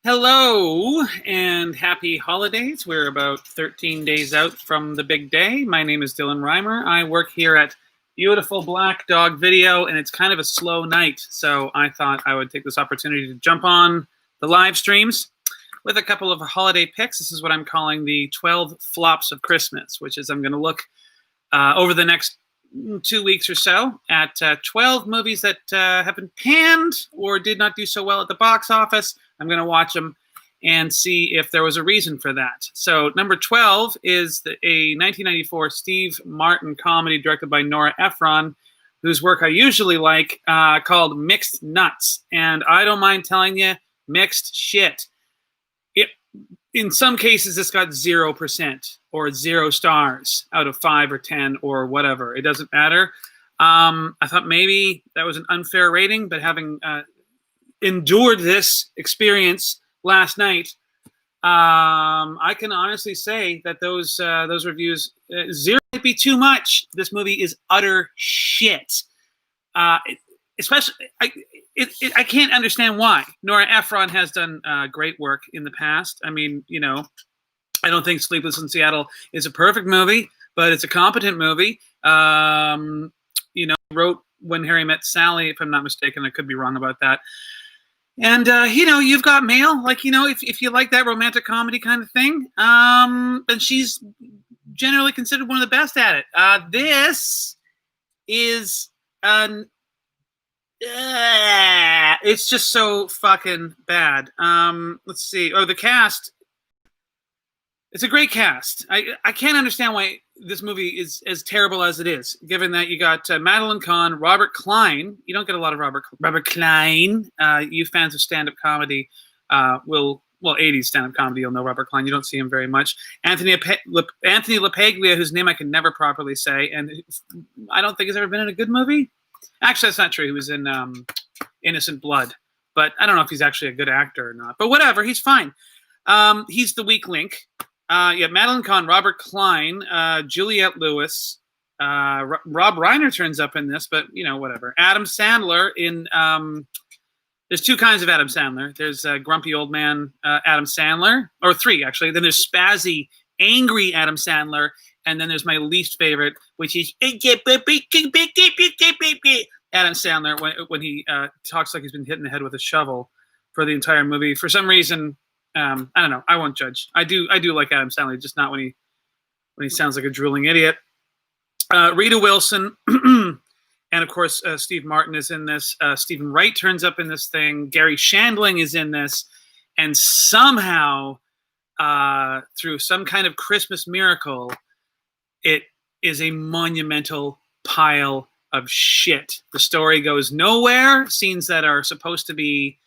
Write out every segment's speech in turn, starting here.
Hello and happy holidays. We're about 13 days out from the big day. My name is Dylan Reimer. I work here at Beautiful Black Dog Video, and it's kind of a slow night. So I thought I would take this opportunity to jump on the live streams with a couple of holiday picks. This is what I'm calling the 12 flops of Christmas, which is I'm going to look over the next 2 weeks or so at 12 movies that have been panned or did not do so well at the box office. I'm going to watch them and see if there was a reason for that. So number 12 is a 1994 Steve Martin comedy directed by Nora Ephron, whose work I usually like, called Mixed Nuts. And I don't mind telling you, mixed shit. In some cases, this got 0% or 0 stars out of 5 or 10 or whatever. It doesn't matter. I thought maybe that was an unfair rating, but having endured this experience last night, I can honestly say that those reviews, 0 might be too much. This movie is utter shit. Especially, I can't understand why. Nora Ephron has done great work in the past. I mean, I don't think Sleepless in Seattle is a perfect movie, but it's a competent movie. Wrote When Harry Met Sally, if I'm not mistaken. I could be wrong about that. And, you've got Mail. If you like that romantic comedy kind of thing, and she's generally considered one of the best at it. This is it's just so fucking bad. Let's see. Oh, the cast. It's a great cast. I can't understand why this movie is as terrible as it is, given that you got Madeline Kahn, Robert Klein. You don't get a lot of Robert Klein. You fans of stand-up comedy 80s stand-up comedy, you'll know Robert Klein. You don't see him very much. Anthony LaPaglia, whose name I can never properly say, and I don't think has ever been in a good movie. Actually, that's not true. He was in Innocent Blood, but I don't know if he's actually a good actor or not. But whatever, he's fine. He's the weak link. Madeline Kahn, Robert Klein, Juliette Lewis, Rob Reiner turns up in this, but whatever. Adam Sandler in. There's 2 kinds of Adam Sandler. There's grumpy old man Adam Sandler, or 3 actually. Then there's spazzy, angry Adam Sandler. And then there's my least favorite, which is Adam Sandler when he talks like he's been hit in the head with a shovel for the entire movie. For some reason, I don't know. I won't judge. I do like Adam Sandler, just not when he sounds like a drooling idiot. Rita Wilson, and of course Steve Martin is in this. Stephen Wright turns up in this thing. Gary Shandling is in this, and somehow through some kind of Christmas miracle, it is a monumental pile of shit. The story goes nowhere. Scenes that are supposed to be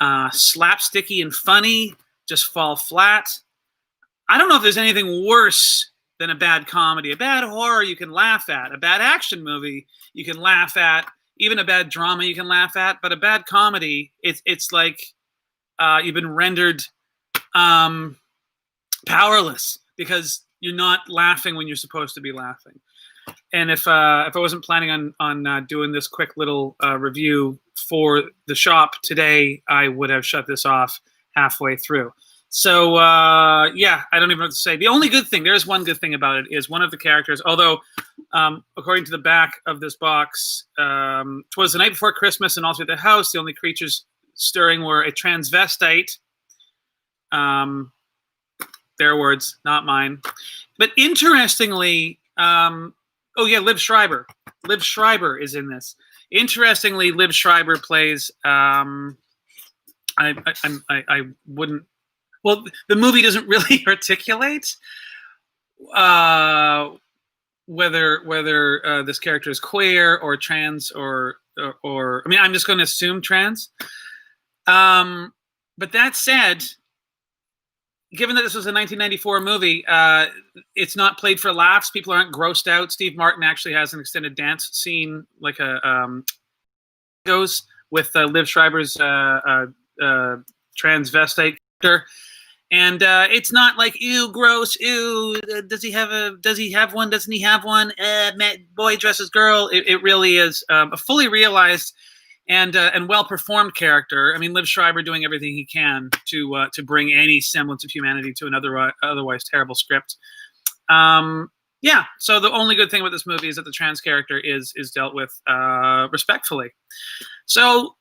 slapsticky and funny just fall flat. I don't know if there's anything worse than a bad comedy. A bad horror you can laugh at. A bad action movie you can laugh at. Even a bad drama you can laugh at. But a bad comedy, it's like you've been rendered powerless because you're not laughing when you're supposed to be laughing. And if I wasn't planning on doing this quick little review for the shop today, I would have shut this off halfway through. So, I don't even know what to say. The only good thing, there's one good thing about it, is one of the characters, although according to the back of this box, 'twas the night before Christmas and all through the house, the only creatures stirring were a transvestite, their words, not mine. But interestingly, Liv Schreiber. Liv Schreiber is in this. Interestingly, Liv Schreiber plays. I wouldn't. Well, the movie doesn't really articulate whether this character is queer or trans or I mean, I'm just going to assume trans. But that said, given that this was a 1994 movie, it's not played for laughs. People aren't grossed out. Steve Martin actually has an extended dance scene, like goes with Liv Schreiber's transvestite character. And it's not like, ew, gross, ew, does he have one, doesn't he have one, boy dresses girl. It really is a fully realized and well-performed character. I mean, Liv Schreiber doing everything he can to bring any semblance of humanity to an otherwise terrible script. Yeah, so the only good thing about this movie is that the trans character is dealt with respectfully. So,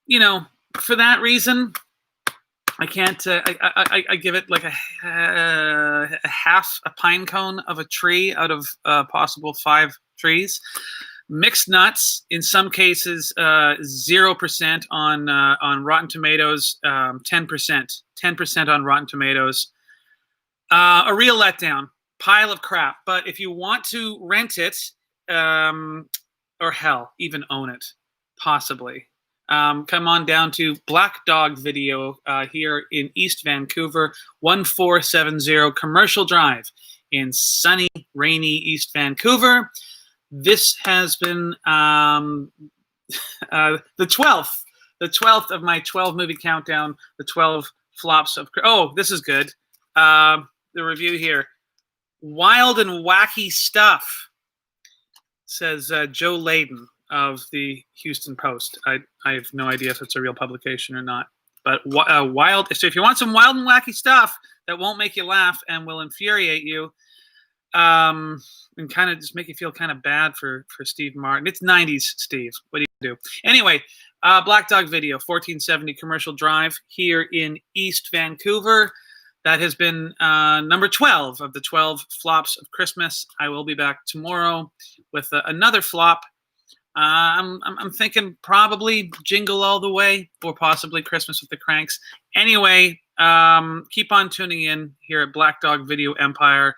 you know, for that reason, I can't. I give it like a half a pine cone of a tree out of possible 5 trees. Mixed nuts. In some cases, 0% on Rotten Tomatoes. 10% on Rotten Tomatoes. A real letdown. Pile of crap. But if you want to rent it, or hell, even own it, possibly. Come on down to Black Dog Video here in East Vancouver, 1470 Commercial Drive in sunny, rainy East Vancouver. This has been the 12th of my 12 movie countdown, the 12 flops of... Oh, this is good. The review here. Wild and wacky stuff, says Joe Layden of the Houston Post. I have no idea if it's a real publication or not. But wild. So if you want some wild and wacky stuff that won't make you laugh and will infuriate you, and kind of just make you feel kind of bad for Steve Martin. It's 90s Steve. What do you do? Anyway, Black Dog Video, 1470 Commercial Drive here in East Vancouver. That has been number 12 of the 12 flops of Christmas. I will be back tomorrow with another flop. I'm thinking probably Jingle All the Way or possibly Christmas with the Cranks. Anyway, keep on tuning in here at Black Dog Video Empire.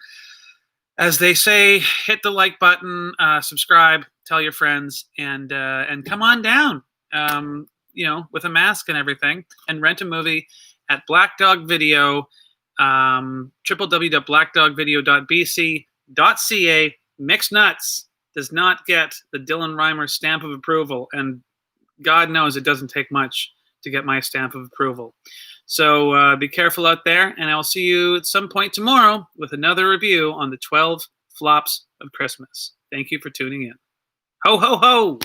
As they say, hit the like button, subscribe, tell your friends, and come on down, with a mask and everything, and rent a movie at Black Dog Video, www.blackdogvideo.bc.ca. Mixed Nuts does not get the Dylan Reimer stamp of approval, and God knows it doesn't take much to get my stamp of approval. So be careful out there, and I'll see you at some point tomorrow with another review on the 12 flops of Christmas. Thank you for tuning in. Ho, ho, ho!